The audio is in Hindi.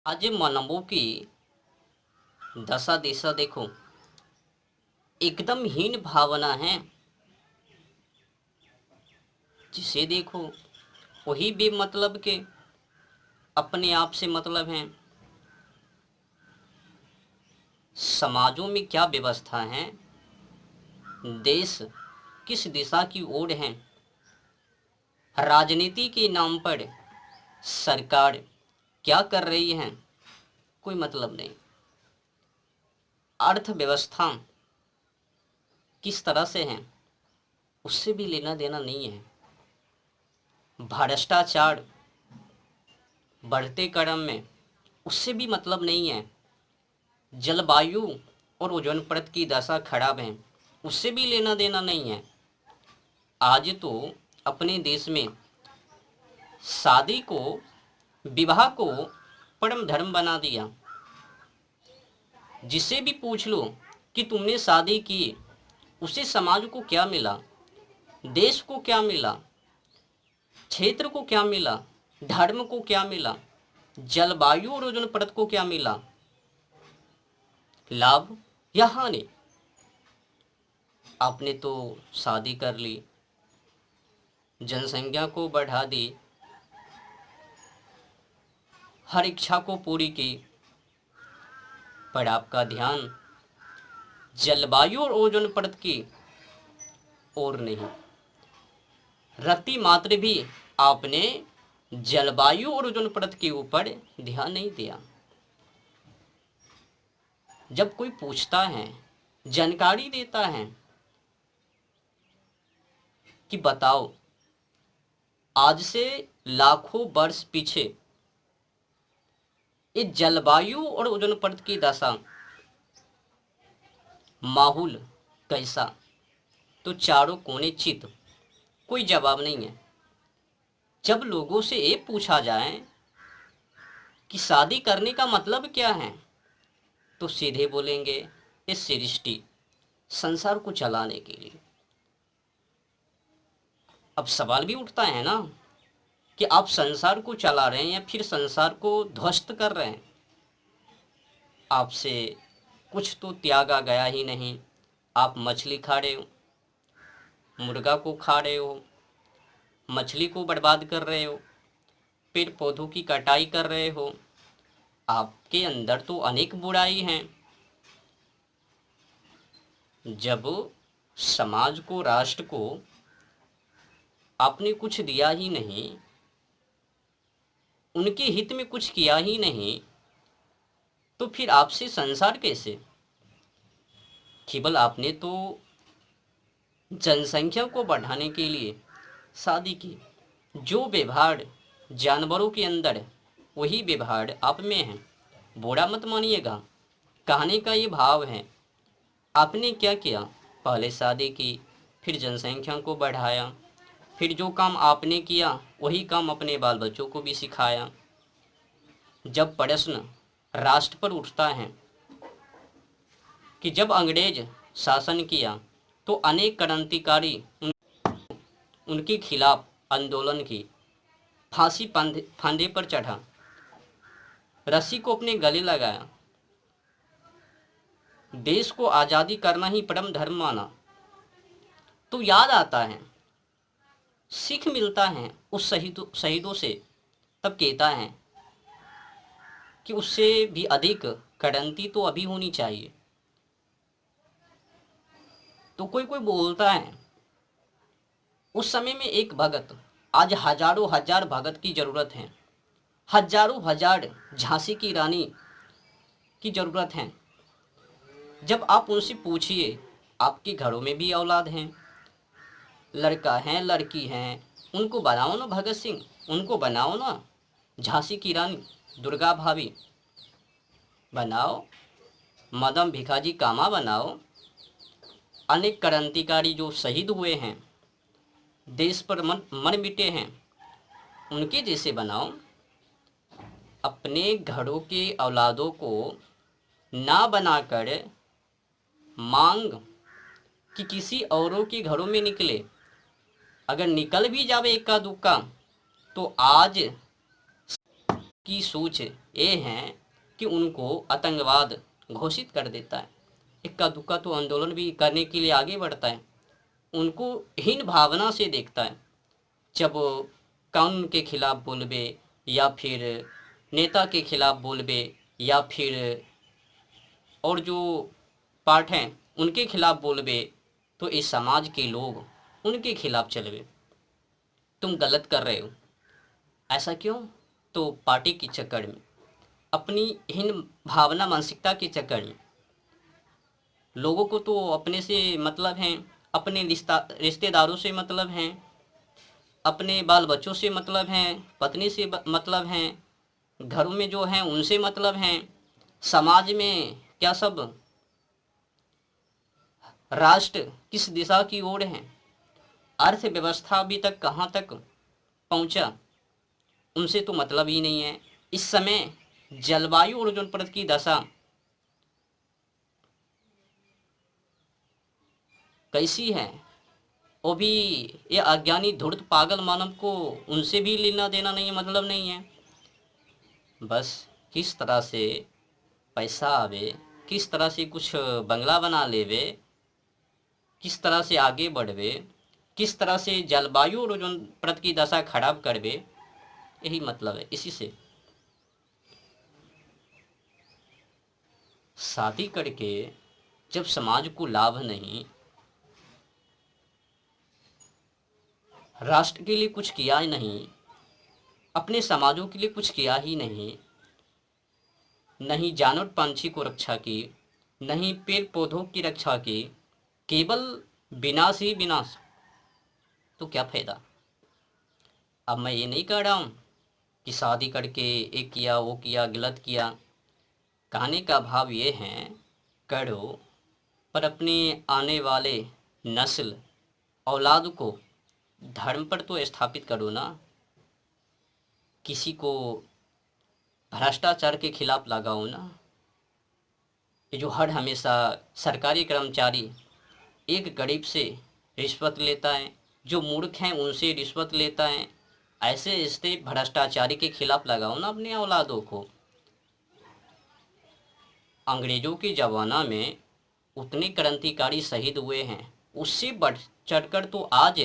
आज मानवों की दशा दिशा देखो, एकदम हीन भावना है। जिसे देखो वही बेमतलब के अपने आप से मतलब हैं। समाजों में क्या व्यवस्था है, देश किस दिशा की ओर है, राजनीति के नाम पर सरकार क्या कर रही है, कोई मतलब नहीं। अर्थव्यवस्था किस तरह से है, उससे भी लेना देना नहीं है। भ्रष्टाचार बढ़ते क्रम में, उससे भी मतलब नहीं है। जलवायु और ओजोन परत की दशा खराब है, उससे भी लेना देना नहीं है। आज तो अपने देश में शादी को, विवाह को परम धर्म बना दिया। जिसे भी पूछ लो कि तुमने शादी की, उसे समाज को क्या मिला, देश को क्या मिला, क्षेत्र को क्या मिला, धर्म को क्या मिला, जलवायु और ओजोन परत को क्या मिला, लाभ या हानि। आपने तो शादी कर ली, जनसंख्या को बढ़ा दी, हर इच्छा को पूरी की, पर आपका ध्यान जलवायु और ओजोन परत की ओर नहीं। रत्ती मात्र भी आपने जलवायु और ओजोन परत के ऊपर ध्यान नहीं दिया। जब कोई पूछता है, जानकारी देता है कि बताओ आज से लाखों वर्ष पीछे ये जलवायु और ओजोन परत की दशा, माहौल कैसा, तो चारों कोने चित, कोई जवाब नहीं है। जब लोगों से ये पूछा जाए कि शादी करने का मतलब क्या है, तो सीधे बोलेंगे ये सृष्टि, संसार को चलाने के लिए। अब सवाल भी उठता है ना कि आप संसार को चला रहे हैं या फिर संसार को ध्वस्त कर रहे हैं। आपसे कुछ तो त्यागा गया ही नहीं। आप मछली खा रहे हो, मुर्गा को खा रहे हो, मछली को बर्बाद कर रहे हो, पेड़ पौधों की कटाई कर रहे हो। आपके अंदर तो अनेक बुराई हैं। जब समाज को, राष्ट्र को आपने कुछ दिया ही नहीं, उनके हित में कुछ किया ही नहीं, तो फिर आपसे संसार कैसे। केवल आपने तो जनसंख्या को बढ़ाने के लिए शादी की। जो व्यवहार जानवरों के अंदर, वही व्यवहार आप में है। बुरा मत मानिएगा, कहने का ये भाव है। आपने क्या किया, पहले शादी की, फिर जनसंख्या को बढ़ाया, फिर जो काम आपने किया वही काम अपने बाल बच्चों को भी सिखाया। जब प्रश्न राष्ट्र पर उठता है कि जब अंग्रेज शासन किया तो अनेक क्रांतिकारी उनके खिलाफ आंदोलन की, फांसी फांदे पर चढ़ा, रस्सी को अपने गले लगाया, देश को आज़ादी करना ही परम धर्म माना, तो याद आता है, सीख मिलता है उस शहीदों से। तब कहता है कि उससे भी अधिक क्रांति तो अभी होनी चाहिए। तो कोई कोई बोलता है उस समय में एक भगत, आज हजारों हजार भगत की जरूरत है, हजारों हजार झांसी की रानी की जरूरत है। जब आप उनसे पूछिए, आपके घरों में भी औलाद हैं, लड़का है, लड़की हैं, उनको बनाओ ना भगत सिंह, उनको बनाओ ना झांसी की रानी, दुर्गा भाभी बनाओ, मदम भिखाजी कामा बनाओ। अनेक क्रांतिकारी जो शहीद हुए हैं, देश पर मर मिटे हैं, उनके जैसे बनाओ। अपने घरों के औलादों को ना बनाकर मांग कि किसी औरों के घरों में निकले। अगर निकल भी जावे इक्का दुक्का, तो आज की सोच ये है कि उनको आतंकवाद घोषित कर देता है। इक्का दुक्का तो आंदोलन भी करने के लिए आगे बढ़ता है, उनको हीन भावना से देखता है। जब कानून के खिलाफ बोलबे या फिर नेता के खिलाफ बोलबे या फिर और जो पार्ट हैं उनके खिलाफ बोलबे, तो इस समाज के लोग उनके खिलाफ चलबे, तुम गलत कर रहे हो। ऐसा क्यों? तो पार्टी के चक्कर में, अपनी हीन भावना मानसिकता के चक्कर में। लोगों को तो अपने से मतलब हैं, अपने रिश्तेदारों से मतलब हैं, अपने बाल बच्चों से मतलब हैं, पत्नी से मतलब हैं, घरों में जो हैं उनसे मतलब हैं, समाज में क्या सब, राष्ट्र किस दिशा की ओर है, अर्थव्यवस्था अभी तक कहाँ तक पहुँचा, उनसे तो मतलब ही नहीं है। इस समय जलवायु और ओजोन परत की दशा कैसी है, वो भी ये अज्ञानी धूर्त पागल मानव को उनसे भी लेना देना नहीं है, मतलब नहीं है। बस किस तरह से पैसा आवे, किस तरह से कुछ बंगला बना लेवे, किस तरह से आगे बढ़वे, किस तरह से जलवायु और ओजोन परत की दशा खराब करवे, यही मतलब है। इसी से शादी करके जब समाज को लाभ नहीं, राष्ट्र के लिए कुछ किया ही नहीं, अपने समाजों के लिए कुछ किया ही नहीं, नहीं जानवर पंछी को रक्षा की, नहीं पेड़ पौधों की रक्षा की, केवल विनाश ही विनाश, तो क्या फायदा। अब मैं ये नहीं कह रहा हूँ कि शादी करके एक किया वो किया गलत किया, कहने का भाव ये है करो, पर अपने आने वाले नस्ल औलाद को धर्म पर तो स्थापित करो ना। किसी को भ्रष्टाचार के खिलाफ लगाओ ना। ये जो हर हमेशा सरकारी कर्मचारी एक गरीब से रिश्वत लेता है, जो मूर्ख हैं उनसे रिश्वत लेता है, ऐसे ऐसे भ्रष्टाचारी के खिलाफ लगाओ ना अपने औलादों को। अंग्रेजों के ज़माना में उतने क्रांतिकारी शहीद हुए हैं, उससे बढ़ चढ़कर तो आज